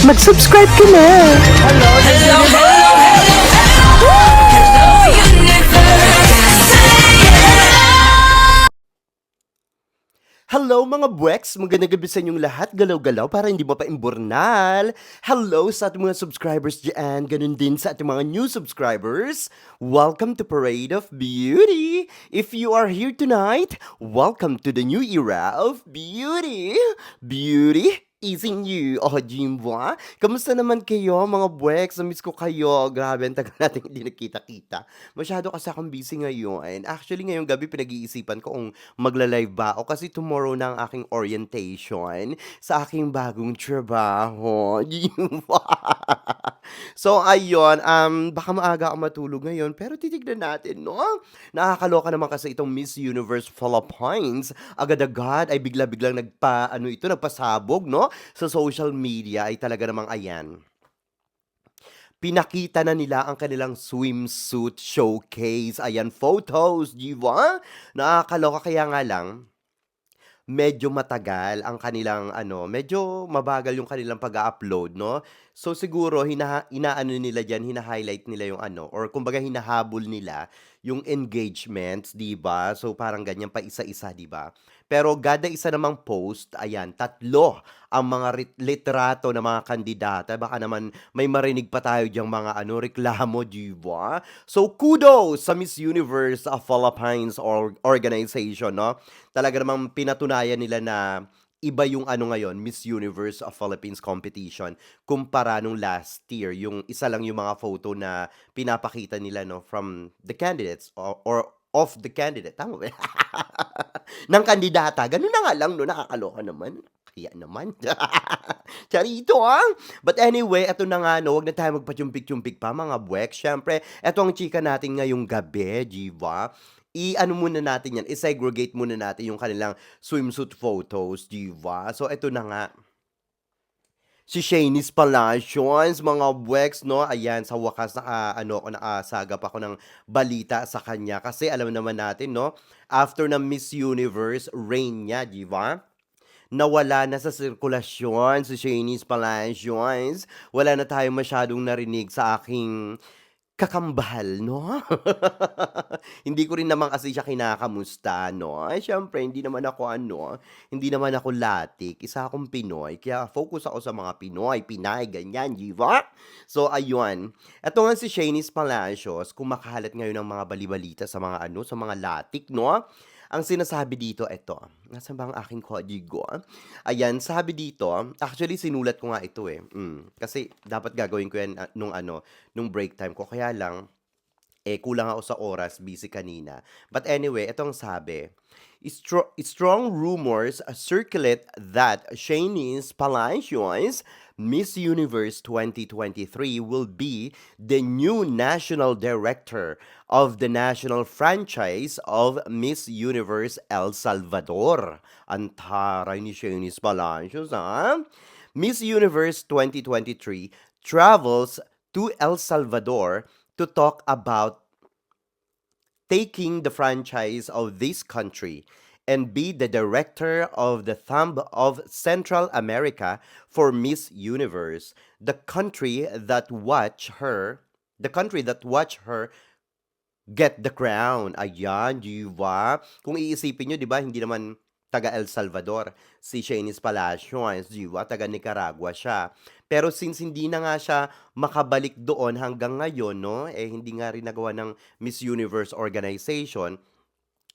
Mag-subscribe ka na! Hello mga buweks! Magandang gabi sa inyong lahat. Galaw-galaw para hindi mo pa imburnal. Hello sa ating mga subscribers dyan. Ganun din sa ating mga new subscribers. Welcome to Parade of Beauty! If you are here tonight, welcome to the new era of beauty! Beauty is in you. Oh, Jimwa. Kamusta naman kayo mga buweks? Namiss ko kayo. Grabe, ang tagal natin hindi nakita-kita. Masyado kasi akong busy ngayon. Actually, ngayong gabi pinag-iisipan ko kung magla-live ba ako kasi tomorrow na ang aking orientation sa aking bagong trabaho. So, ayun, baka maaga ako matulog ngayon, pero titignan natin, no? Nakakaloka naman kasi itong Miss Universe Philippines. Agad-agad ay bigla-biglang nagpasabog, no? Sa social media ay talaga namang ayan. Pinakita na nila ang kanilang swimsuit showcase. Ayan, photos, di ba? Nakakaloka kaya nga lang, medyo matagal ang kanilang medyo mabagal yung kanilang pag-a-upload 'no. So siguro inaano nila diyan, hina-highlight nila yung or kumbaga hinahabol nila yung engagements, 'di ba? So parang ganyan pa isa-isa, 'di ba? Pero kada isa namang post, ayan, tatlo ang mga litrato ng mga kandidata. Baka naman may marinig pa tayo diyang mga reklamo, 'di ba? So kudos sa Miss Universe Philippines organization, 'no? Talaga namang pinatunayan nila na iba yung ngayon, Miss Universe of Philippines competition kumpara nung last year. Yung isa lang yung mga photo na pinapakita nila, no, from the candidates or of the candidate. Tama ba? Ng kandidata. Ganun na nga lang, no? Nakakaloka naman. Kaya naman. Charito, ah. But anyway, eto na nga, no? Huwag na tayo magpatyumpik-tyumpik pa, mga buwek. Siyempre, eto ang chika natin ngayong gabi, Jiva. I-ano muna natin yan, i-segregate muna natin yung kanilang swimsuit photos, Jiva. So, eto na nga. Si Shanice Palacios, mga buweks, no? Ayan, sa wakas nakasagap ako ng balita sa kanya. Kasi alam naman natin, no? After ng Miss Universe reign niya, di ba? Nawala na sa sirkulasyon si Shanice Palacios. Wala na tayong masyadong narinig sa aking kakambal, no? Hindi ko rin naman kasi siya kinakamusta, no? Ay, siyempre, hindi naman ako latik, isa akong Pinoy, kaya focus ako sa mga Pinoy, Pinay, ganyan, di ba? So, ayun. Ito nga si Shanice Palacios, kumakalat ngayon ng mga balibalita sa mga sa mga latik, no? Ang sinasabi dito, eto, nasa ba ang aking kodigo? Ayan, sabi dito, actually sinulat ko nga ito eh. Kasi dapat gagawin ko yan nung break time ko. Kaya lang, kulang ako sa oras, busy kanina. But anyway, itong sabi, strong rumors circulate that Shanice Palacios, Miss Universe 2023, will be the new national director of the national franchise of Miss Universe El Salvador. Ang taray ni Shanice Palacios, ha? Miss Universe 2023 travels to El Salvador to talk about taking the franchise of this country and be the director of the Thumb of Central America for Miss Universe, the country that watch her get the crown. Ayan, di ba? Kung iisipin nyo, di ba, hindi naman taga El Salvador si Shanice Palacios, di ba? Taga Nicaragua siya. Pero since hindi na nga siya makabalik doon hanggang ngayon, no? Hindi nga rin nagawa ng Miss Universe organization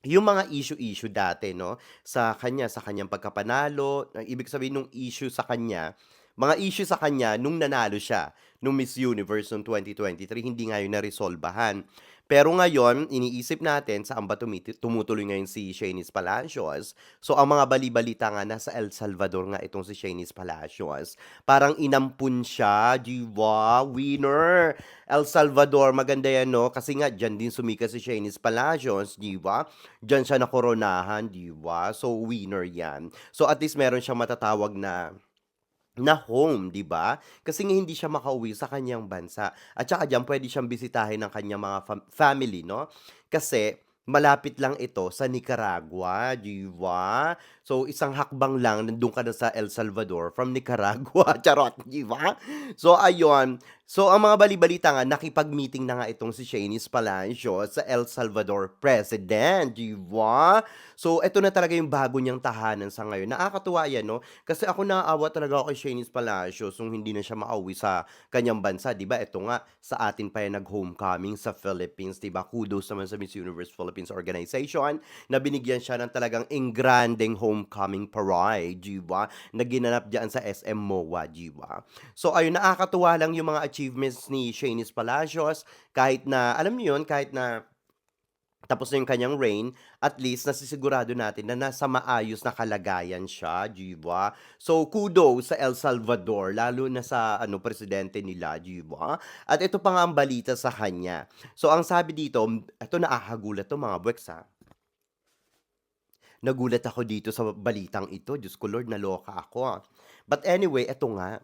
yung mga issue-issue dati, no? Sa kanya, sa kanyang pagkapanalo, ang ibig sabihin nung issue sa kanya, mga issue sa kanya nung nanalo siya nung Miss Universe noong 2023, hindi nga yun naresolbahan. Pero ngayon, iniisip natin saan ba tumutuloy ngayon si Shanice Palacios. So, ang mga bali-balita nga, nasa El Salvador nga itong si Shanice Palacios. Parang inampun siya, di ba? Winner! El Salvador, maganda yan, no? Kasi nga, dyan din sumikat si Shanice Palacios, di ba? Dyan siya nakoronahan, di ba? So, winner yan. So, at least meron siyang matatawag na home, 'di ba? Kasi nga hindi siya makauwi sa kanyang bansa. At saka diyan puwede siyang bisitahin ng kanyang mga family, no? Kasi malapit lang ito sa Nicaragua, 'di ba? So, isang hakbang lang nandun ka na sa El Salvador from Nicaragua, charot, 'di ba? So, ayun. So, ang mga bali-balita nga nakipag-meeting na nga itong si Shanice Palacios sa El Salvador president, 'di ba? So, eto na talaga yung bago niyang tahanan sa ngayon. Nakakatuwa 'yan 'no, kasi ako naaawa talaga ako kay Shanice Palacios nung hindi na siya makauwi sa kanyang bansa, 'di ba? Eto nga, sa atin pa yan nag-homecoming sa Philippines, 'di ba? Kudos naman sa Miss Universe Philippines Organization na binigyan siya ng talagang engrandeng homecoming parade, 'di ba? Na ginanap diyan sa SM MOA, 'di ba? So ayun, nakakatuwa lang yung mga achievements ni Shanice Palacios kahit na alam niyo yun, kahit na tapos na yung kanyang reign, at least nasisigurado natin na nasa maayos na kalagayan siya, 'di ba? So, kudos sa El Salvador, lalo na sa ano, presidente nila, 'di ba? At ito pa nga ang balita sa kanya. So, ang sabi dito, ito nakakagulat 'to mga buweks, Nagulat ako dito sa balitang ito, Diyos ko Lord, naloka ako, But anyway, ito nga,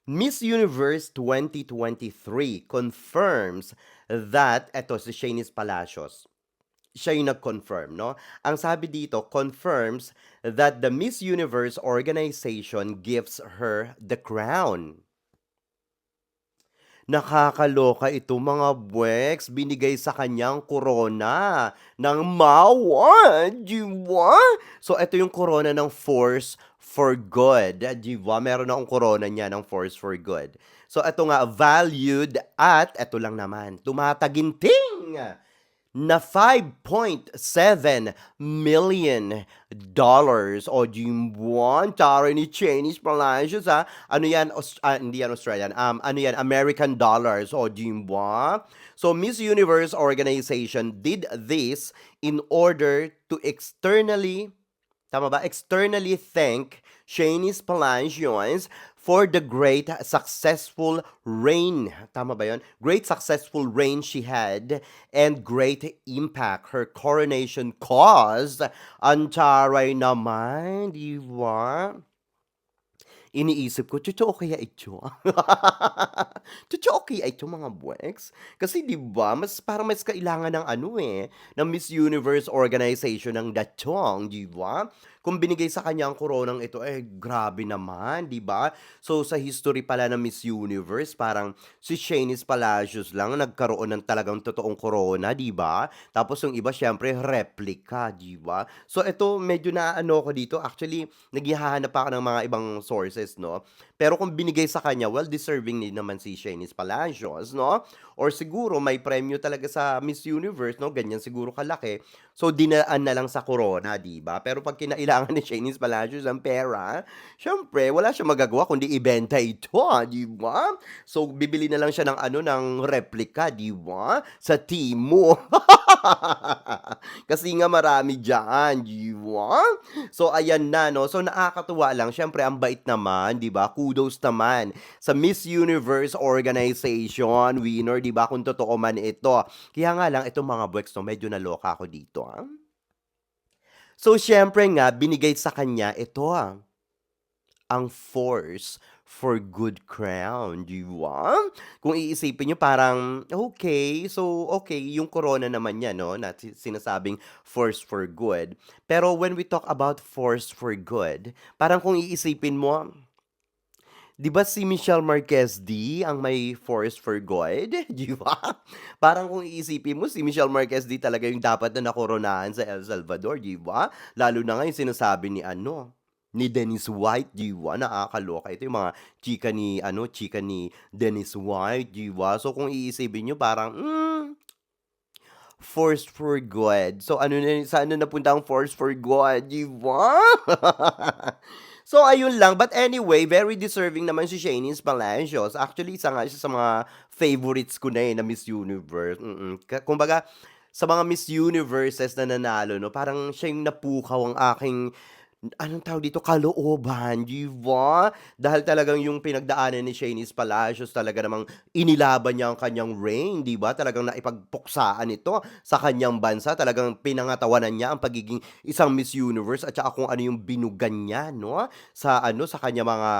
Miss Universe 2023 confirms that eto si Shanice Palacios. Siya yung nag-confirm, 'no? Ang sabi dito, confirms that the Miss Universe organization gives her the crown. Nakakaloka ito mga buweks, binigay sa kanyang korona ng MAWA, 'di ba? So ito yung korona ng Force for Good, 'di ba? Meron akong korona niya ng Force for Good. So ito nga, valued at eto lang naman, tumataginting na $5.7 million o yung buwan taro ni Chinese Palacios ano yan hindi yan Australian ano yan American dollars o yung buwan. So Miss Universe organization did this in order to externally, tama ba? Externally thank Shanice Palacios for the great successful reign. Tama ba yun? Great successful reign she had and great impact her coronation caused. Ang taray naman, di ba? Iniisip ko, totoo kaya ito? Totoo kaya ito mga buweks? Kasi 'di ba, parang mas kailangan ng ano, ng Miss Universe organization ng datong, 'di ba? Kung binigay sa kanya ang koronang ito, grabe naman, 'di ba? So, sa history pala ng Miss Universe, parang si Shanice Palacios lang ang nagkaroon ng talagang totoong corona, 'di ba? Tapos yung iba siyempre replica, 'di ba? So, ito medyo naano ko dito, actually naghahanap pa ako ng mga ibang sources, 'no? Pero kung binigay sa kanya, well deserving din naman si Shanice Palacios, 'no? Or siguro may premyo talaga sa Miss Universe, 'no? Ganyan siguro kalaki. So dinaan na lang sa corona, 'di ba? Pero pag kinailangan ni Shanice Palacios ang pera, siyempre wala siyang magagawa kundi ibenta ito, 'di ba? So bibili na lang siya ng ano ng replica, 'di ba? Sa Temu. Kasi nga marami diyan, 'di ba? So ayan na 'no. So nakakatuwa lang, siyempre ang bait naman, 'di ba? Kudos naman sa Miss Universe organization winner, 'di ba? Kung totoo man ito. Kaya nga lang itong mga buweks 'to medyo naloka ako dito, So siyempre nga binigay sa kanya ito, ang Force for Good crown, 'di ba? Kung iisipin niyo parang, okay, yung corona naman niya 'no, na sinasabing Force for Good. Pero when we talk about Force for Good, parang kung iisipin mo, 'di ba si Michelle Marquez D ang may Force for Good, 'di ba? Parang kung iisipin mo si Michelle Marquez D talaga yung dapat na nakoronahan sa El Salvador, 'di ba? Lalo na nga yung sinasabi ni ano, ni Dennis White, 'di ba? Nakakaloka. Ito yung mga chika ni Dennis White, 'di ba? So kung iisipin niyo parang, Force for Good. So ano na saan na napunta ang Force for Good, 'di ba? So ayun lang, but anyway, very deserving naman si Shanice Palacios. Actually, isa nga siya sa mga favorites ko na, na Miss Universe, kumbaga sa mga Miss Universes na nanalo 'no, parang siya yung napukaw ang aking Anong tawag dito, kalooban, 'di ba? Dahil talagang yung pinagdaanan ni Shanice Palacios talaga namang inilaban niya ang kanyang reign, 'di ba? Talagang naipagpuksaan ito sa kanyang bansa, talagang pinangatawanan niya ang pagiging isang Miss Universe at saka kung ano yung binugan niya 'no, sa kanyang mga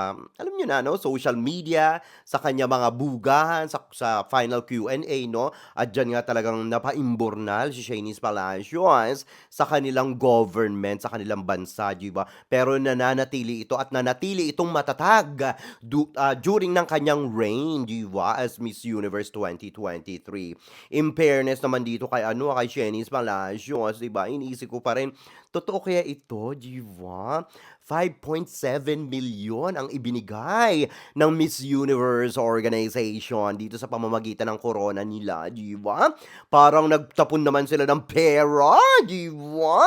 alam niyo na 'no, social media, sa kanyang mga bugahan, sa final Q&A 'no, at diyan nga talagang napaimburnal si Shanice Palacios sa kanilang government, sa kanilang bansa, 'di ba? Pero nananatili ito at nanatili itong matatag during ng kanyang reign, 'di ba, as Miss Universe 2023. In fairness naman dito kay ano, kay Shenice Palacios, 'di ba, iniisip ko pa rin, totoo kaya ito, 'di ba? 5.7 million ang ibinigay ng Miss Universe organization dito sa pamamagitan ng corona nila, 'di ba? Parang nagtapon naman sila ng pera, 'di ba?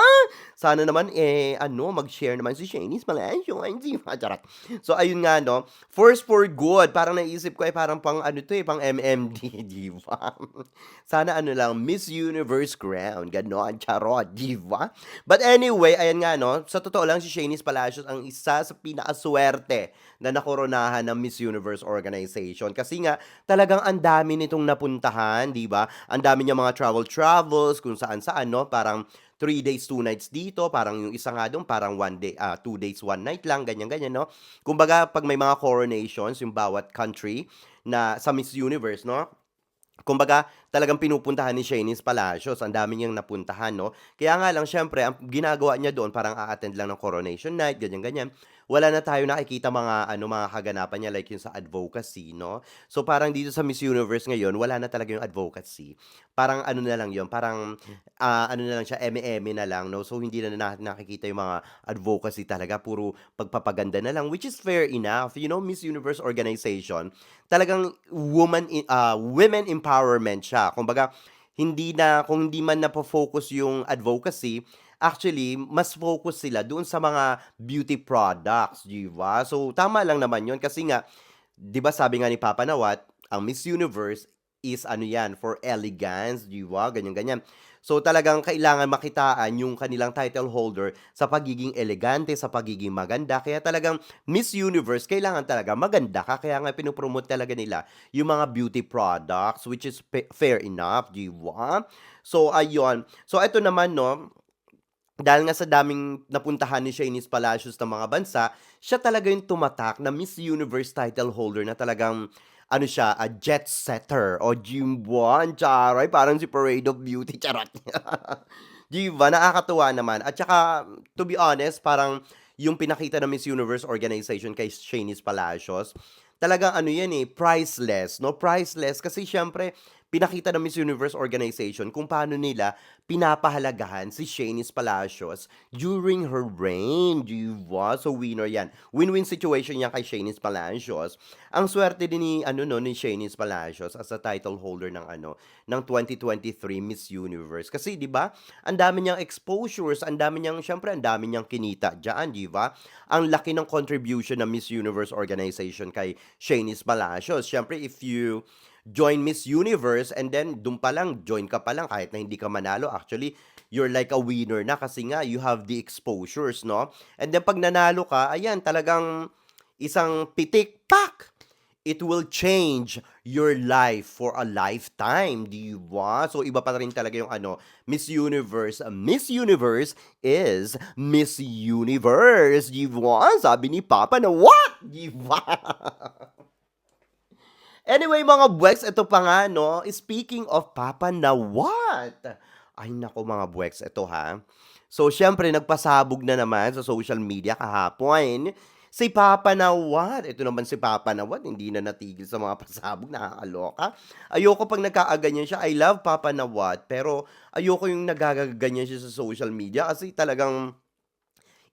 Sana naman, ano, mag-share naman si Shanice Palacio, ay hindi ba, charot. So ayun nga 'no, force for good, parang naisip ko, parang pang ano 'to, pang MMD, 'di ba? Sana ano lang, Miss Universe crown, gano'n, charot, 'di ba? But anyway, ayan nga 'no, sa totoo lang si Shanice Palacios ang isa sa pinakasuwerte na nakoronahan ng Miss Universe organization. Kasi nga talagang ang dami nitong napuntahan, 'di ba? Ang dami niyang mga travels kung saan-saan 'no, parang 3 days, 2 nights dito, parang yung isa nga dun parang 1 day, 2 days, 1 night lang, ganyan-ganyan 'no. Kumbaga 'pag may mga coronations yung bawat country na sa Miss Universe 'no, kumbaga talagang pinupuntahan ni Shanice Palacios, ang dami niyang napuntahan 'no. Kaya nga lang siyempre ang ginagawa niya doon parang a-attend lang ng coronation night, ganyan-ganyan. Wala na tayo nakikita mga ano, mga kaganapan niya like yung sa advocacy 'no. So parang dito sa Miss Universe ngayon wala na talaga yung advocacy. Parang ano na lang yun, parang, ano na lang siya, eme-eme na lang 'no. So hindi na natin nakikita yung mga advocacy talaga, puro pagpapaganda na lang, which is fair enough. You know, Miss Universe organization talagang women empowerment siya. Kumbaga, kung hindi man napo-focus yung advocacy, actually mas focus sila doon sa mga beauty products, 'di ba? So, tama lang naman 'yun kasi nga 'di ba sabi nga ni Papa Nawat, ang Miss Universe is ano 'yan, for elegance, 'di ba, ganyan-ganyan. So, talagang kailangan makitaan yung kanilang title holder sa pagiging elegante, sa pagiging maganda. Kaya talagang Miss Universe kailangan talaga maganda ka, kaya nga talaga nila yung mga beauty products, which is fair enough, 'di ba? So, ayun. So, eto naman 'no, dahil nga sa daming napuntahan ni Shanice Palacios ng mga bansa, siya talaga yung tumatak na Miss Universe title holder na talagang ano siya, a jet setter o Jimboan, charay, parang si Parade of Beauty, charot. 'Di ba, nakakatuwa naman at saka to be honest, parang yung pinakita ng Miss Universe organization kay Shanice Palacios, talagang ano yan, priceless 'no, priceless kasi siyempre pinakita ng Miss Universe organization kung paano nila pinapahalagahan si Shanice Palacios during her reign, 'di ba? So, winner 'yan. Win-win situation 'yan kay Shanice Palacios. Ang swerte din ni ano 'no, ni Shanice Palacios as a title holder ng ano, ng 2023 Miss Universe. Kasi 'di ba, ang dami niyang exposures, ang dami niyang siyempre ang dami niyang kinita diyan, 'di ba? Ang laki ng contribution ng Miss Universe organization kay Shanice Palacios. Siyempre if you join Miss Universe and then dun pa lang, join ka pa lang kahit na hindi ka manalo, actually, you're like a winner na kasi nga you have the exposures, no? And then pag nanalo ka, ayan, talagang isang pitik, pak! It will change your life for a lifetime, di ba? So, iba pa rin talaga yung ano, Miss Universe. Miss Universe is Miss Universe, di ba? Sabi ni Papa na, what? Di ba? Anyway, mga buweks, ito pa nga 'no, speaking of Papa na what? Ay naku mga buweks, ito ha. So siyempre nagpasabog na naman sa social media kahapon si Papa na what? Ito naman si Papa na what, hindi na natigil sa mga pasabog, nakakaloka. Ayoko 'pag nagkakaganyan siya, I love Papa na what, pero ayoko yung nagagaganyan siya sa social media kasi talagang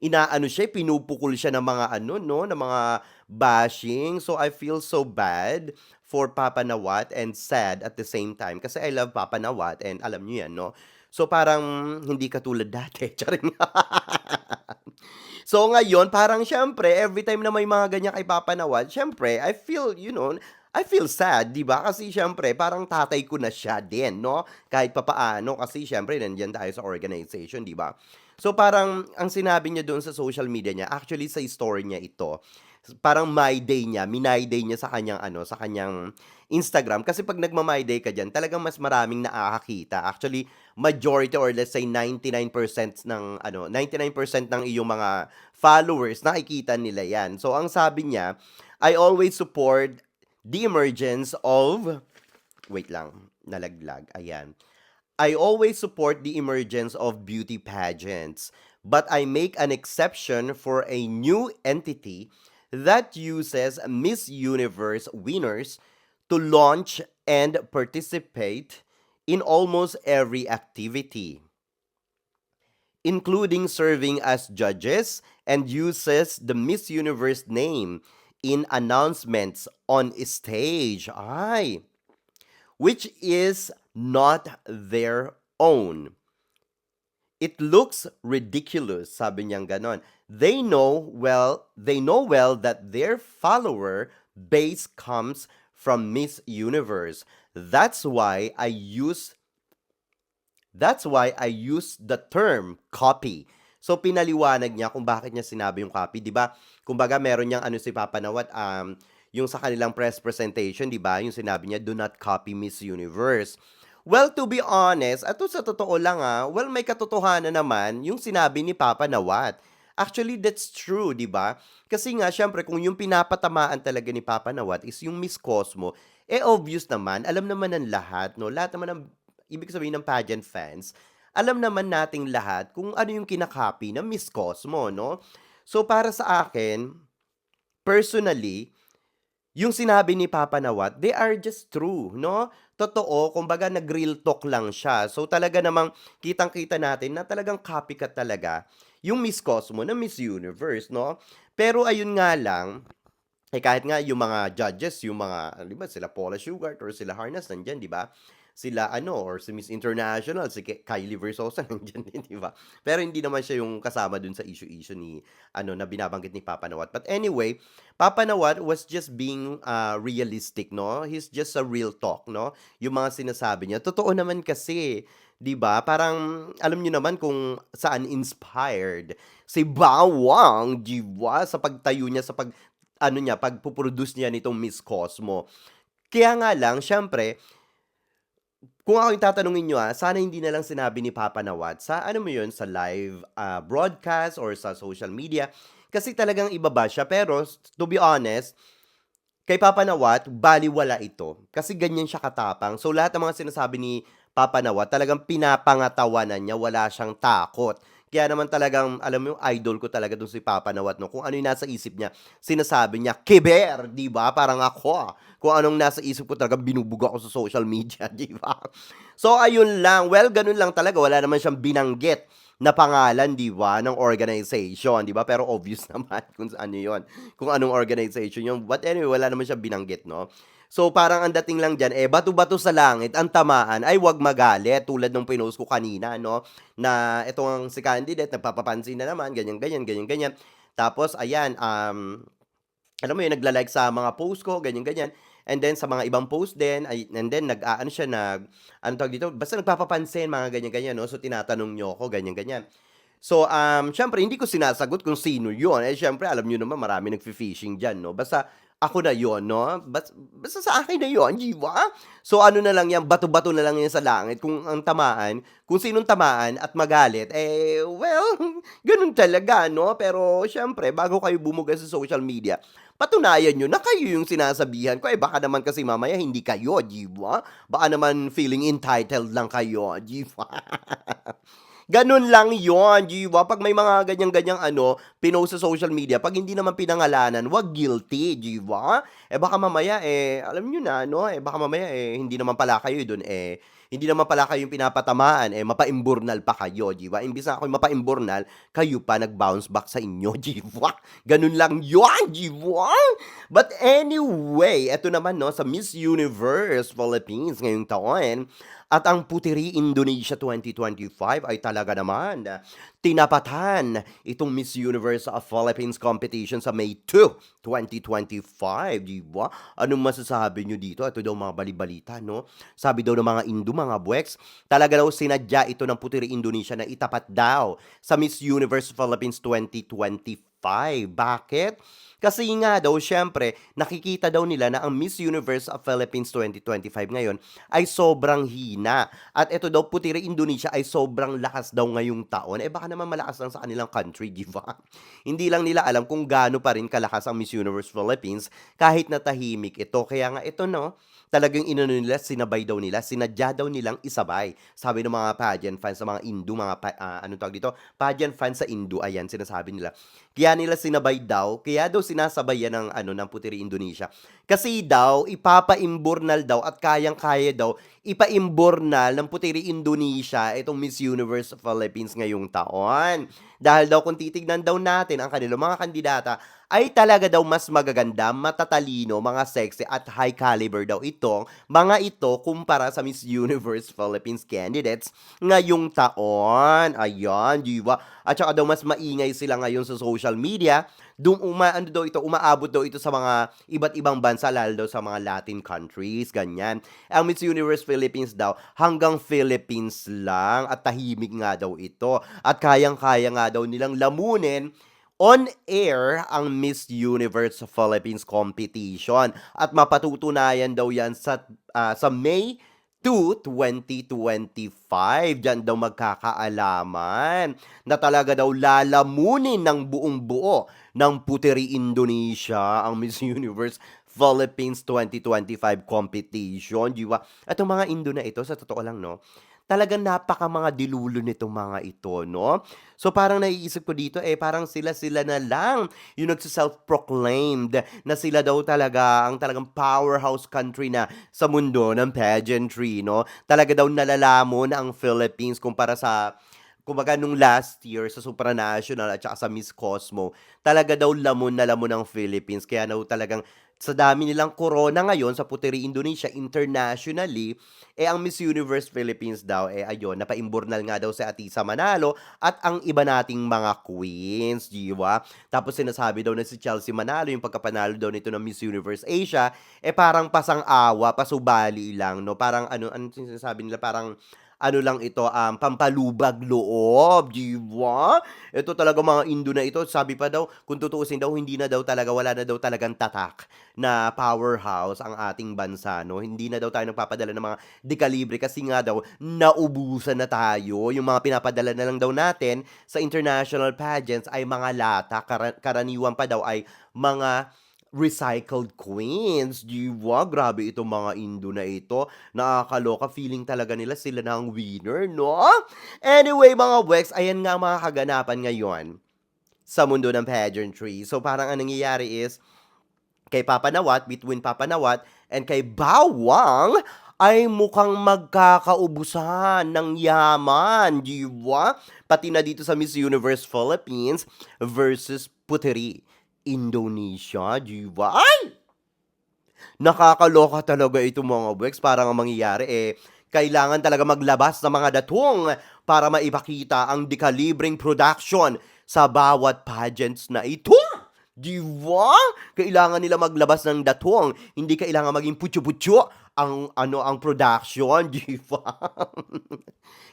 inaano siya, pinupukol siya ng mga ano 'no, ng mga bashing. So, I feel so bad for Papa Nawat and sad at the same time kasi I love Papa Nawat and alam niyo 'yan 'no. So, parang hindi katulad dati, charing. So, ngayon parang siyempre everytime na may mga ganyan kay Papa Nawat, siyempre I feel, I feel sad, 'di ba? Kasi siyempre parang tatay ko na siya din 'no, kahit papaano kasi siyempre nandiyan tayo sa organization, 'di ba? So, parang ang sinabi niya doon sa social media niya, actually sa story niya ito, parang My Day niya, minay day niya sa kanyang ano, sa kanyang Instagram. Kasi 'pag nagma-My Day ka diyan, talagang mas maraming nakakakita. Actually, majority or let's say 99% ng ano, 99% ng iyong mga followers, nakikita nila 'yan. So, ang sabi niya, "I always support the emergence of" wait lang, nalaglag, ayan. "I always support the emergence of beauty pageants, but I make an exception for a new entity that uses Miss Universe winners to launch and participate in almost every activity, including serving as judges, and uses the Miss Universe name in announcements on stage." Ay, which is not their own. "It looks ridiculous," sabi niyang gano'n. They know well that their follower base comes from Miss Universe. That's why I use that's why I use the term copy." So, pinaliwanag niya kung bakit niya sinabi yung copy, 'di ba? Kumbaga meron niyang ano si Papa Nawat, yung sa kanilang press presentation, 'di ba? Yung sinabi niya, "Do not copy Miss Universe." Well, to be honest, at sa totoo lang, well, may katotohanan naman yung sinabi ni Papa Nawat. Actually, that's true, 'di ba? Kasi nga siyempre kung yung pinapatamaan talaga ni Papa Nawat is yung Miss Cosmo, obvious naman, alam naman ng lahat 'no, lahat naman ng ibig sabihin ng pageant fans, alam naman nating lahat kung ano yung kinakopy ng Miss Cosmo 'no. So, para sa akin, personally, yung sinabi ni Papa Nawat, they are just true 'no, totoo, kumbaga nag-real talk lang siya. So, talaga namang kitang-kita natin na talagang copycat talaga yung Miss Cosmo na Miss Universe 'no. Pero ayun nga lang, kahit nga yung mga judges, yung mga 'di ba sila Paula Sugar or sila Harnas nandiyan 'di ba? Sila ano or si Miss International, si Kylie Versosa nandiyan din 'di ba? Pero hindi naman siya yung kasama dun sa issue-issue ni ano na binabanggit ni Papa Nawat. But anyway, Papa Nawat was just being, realistic 'no, he's just a real talk 'no, yung mga sinasabi niya. Totoo naman kasi, 'di ba? Parang alam niyo naman kung saan inspired si Bawang, 'di ba, sa pagtayo niya sa ano niya, pagpo-produce niya nitong Miss Cosmo. Kaya nga lang siyempre, kung ako yung tatanungin niyo, sana hindi na lang sinabi ni Papa Nawat sa ano mo yun, sa live, broadcast or sa social media. Kasi talagang iba siya pero to be honest, kay Papa Nawat balewala ito, kasi ganyan siya katapang. So, lahat ng mga sinasabi ni Papa Nawat talagang pinapangatawanan niya, wala siyang takot. Kaya naman talagang alam mo yung idol ko talaga dun si Papa Nawat 'no, kung ano yung nasa isip niya, sinasabi niya, "Kiber!" 'di ba? Parang ako, kung anong nasa isip ko talagang binubuga ko sa social media, 'di ba? So, ayun lang. Well, ganun lang talaga, wala naman siyang binanggit na pangalan, 'di ba, ng organization, 'di ba? Pero obvious naman kung ano 'yon, kung anong organization 'yon. But anyway, wala naman siyang binanggit, 'no? So, parang ang dating lang diyan, bato-bato sa langit, ang tamaan ay 'wag magalit. Tulad nung pinost ko kanina, 'no, na itong si candidate nagpapapansin na naman, ganyan, ganyan, ganyan, ganyan. Tapos ayan, alam mo 'yun, nagla-like sa mga post ko, ganyan, ganyan. And then sa mga ibang post din and then nag-aano siya, anong tawag dito, basta nagpapapansin, mga ganyan, ganyan, 'no. So, tinatanong niyo ako, ganyan, ganyan. So, siyempre hindi ko sinasagot kung sino yun, siyempre alam niyo naman marami nagfi-fishing diyan 'no, basta ako na yun 'no, basta sa akin na yun, 'di ba? So, ano na lang yan, bato-bato na lang yan sa langit kung ang tamaan, kung sinong tamaan at magalit, well, ganun talaga 'no. Pero siyempre bago kayo bumuga sa social media, patunayan niyo na kayo yung sinasabihan ko, baka naman kasi mamaya hindi kayo, 'di ba? Baka naman feeling entitled lang kayo, 'di ba? Gano'n lang 'yon, 'di ba? 'Pag may mga ganyan-ganyang ano, pinost sa social media, 'pag hindi naman pinangalanan, 'wag guilty, 'di ba? Baka mamaya, alam niyo na 'no, baka mamaya, hindi naman pala kayo do'n, hindi naman pala kayo yung pinapatamaan, mapaimburnal pa kayo, 'di ba? Imbes na ako'y mapaimburnal, kayo pa nag-bounce back sa inyo, 'di ba? Gano'n lang 'yon, 'di ba? But anyway, eto naman 'no, sa Miss Universe Philippines ngayong taon, at ang Puteri Indonesia 2025 ay talaga naman tinapatan itong Miss Universe Philippines competition sa May 2, 2025, 'di ba? Anong masasabi niyo dito? Ito daw mga bali-balita 'no. Sabi daw ng mga Indo, mga buweks. Talaga daw sinadya ito ng Puteri Indonesia na itapat daw sa Miss Universe Philippines 2025. Bakit? Kasi nga daw, syempre, nakikita daw nila na ang Miss Universe of Philippines 2025 ngayon ay sobrang hina. At ito daw, Puteri Indonesia ay sobrang lakas daw ngayong taon. Eh baka naman malakas lang sa kanilang country, di ba? Hindi lang nila alam kung gaano pa rin kalakas ang Miss Universe Philippines kahit na tahimik ito. Kaya nga ito, no, talagang inano nila, sinabay daw nila, sinadya daw nilang isabay. Sabi ng mga pageant fans, sa mga Hindu, anong tawag dito? Pageant fans sa Hindu, ayan, sinasabi nila. Kaya nila sinabay daw, kaya daw sinasabay yan ng, ng Puteri Indonesia. Kasi daw, ipapa-imbornal daw at kayang-kaya daw, ipa-imbornal ng Puteri Indonesia itong Miss Universe Philippines ngayong taon. Dahil daw kung titignan daw natin ang kanilang mga kandidata, ay talaga daw mas magaganda, matatalino, mga sexy at high caliber daw mga ito kumpara sa Miss Universe Philippines candidates ngayong taon. Ayan, di ba? At saka daw mas maingay sila ngayon sa social media. Ano daw ito, umaabot daw ito sa mga iba't ibang bansa, lalo daw sa mga Latin countries, ganyan. Ang Miss Universe Philippines daw, hanggang Philippines lang at tahimik nga daw ito. At kayang-kaya nga daw nilang lamunin on air ang Miss Universe Philippines competition at mapatutunayan daw yan sa May 2, 2025. Diyan daw magkakaalaman na talaga daw lalamunin ng buong buo ng Puteri Indonesia ang Miss Universe Philippines 2025 competition, di ba? At ang mga Indo na ito, sa totoo lang, no, talagang napaka mga dilulo nitong mga ito, no? So parang naiisip ko dito, parang sila-sila na lang yung nagsiself-proclaimed na sila daw talaga ang talagang powerhouse country na sa mundo ng pageantry, no? Talaga daw nalalamon ang Philippines kumpara sa kumbaga nung last year sa Supranational at saka sa Miss Cosmo, talaga daw lamon na lamon ang Philippines. Kaya daw talagang sa dami nilang corona ngayon sa Puteri Indonesia internationally, ang Miss Universe Philippines daw, ayun, napaimburnal nga daw si Atisa Manalo at ang iba nating mga queens, di ba? Tapos sinasabi daw na si Chelsea Manalo, yung pagkapanalo daw nito ng Miss Universe Asia, parang pasang-awa, pasubali lang, no? Parang ano sinasabi nila, parang ano lang ito, pampalubag loob, di ba? Ito talaga mga Indo na ito, sabi pa daw, kung tutuusin daw, hindi na daw talaga, wala na daw talagang tatak na powerhouse ang ating bansa, no? Hindi na daw tayo nagpapadala ng mga dekalibre kasi nga daw, naubusan na tayo. Yung mga pinapadala na lang daw natin sa international pageants ay mga lata, karaniwan pa daw ay mga recycled queens, di ba? Grabe itong mga Indo na ito. Nakakaloka, feeling talaga nila sila na ang winner, no? Anyway, mga Wex, ayan nga ang mga kaganapan ngayon sa mundo ng pageantry. So parang ang nangyayari is, kay Papa Nawat, between Papa Nawat and kay Bawang, ay mukhang magkakaubusan ng yaman, di ba? Pati na dito sa Miss Universe Philippines versus Puteri Indonesia, di ba? Ay! Nakakaloka talaga ito mga Wex. Parang ang mangyayari kailangan talaga maglabas ng mga datong para maipakita ang dekalibreng production sa bawat pageants na ito. Di ba? Kailangan nila maglabas ng datong. Hindi kailangan maging putyo-putyo ang production, di ba?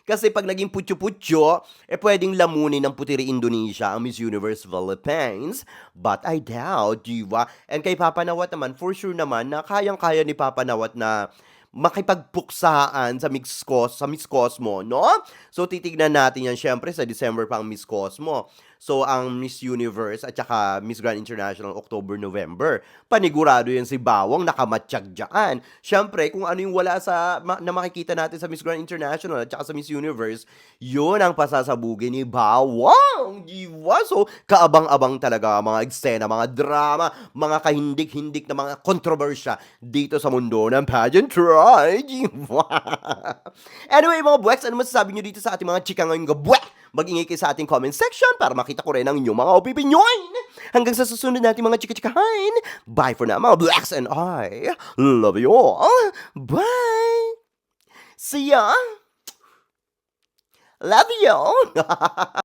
Kasi pag naging putyo-putyo, pwedeng lamunin ng Puteri Indonesia ang Miss Universe Philippines. But I doubt, di ba? And kay Papa Nawat naman, for sure naman na kayang-kaya ni Papa Nawat na makipagpuksaan sa Miss Cosmo, no? So, titignan natin yan syempre sa December pa ang Miss Cosmo. So, ang Miss Universe at saka Miss Grand International October, November. Panigurado yan si Bawang, nakamatsyag dyan. Syempre, kung ano yung wala na makikita natin sa Miss Grand International at saka sa Miss Universe, yun ang pasasabugin ni Bawang. Diba? So, kaabang-abang talaga mga eksena, mga drama, mga kahindik-hindik na mga kontrobersya dito sa mundo ng pageantry. Diba? Anyway, mga buweks, ano masasabi nyo dito sa ating mga chika ngayong gabuwek? Mag-ingay kayo sa ating comment section para makita ko rin ang inyong mga opinion. Hanggang sa susunod natin mga chika-chikahan. Bye for now, mga blacks, and I love you all. Bye! See ya! Love you!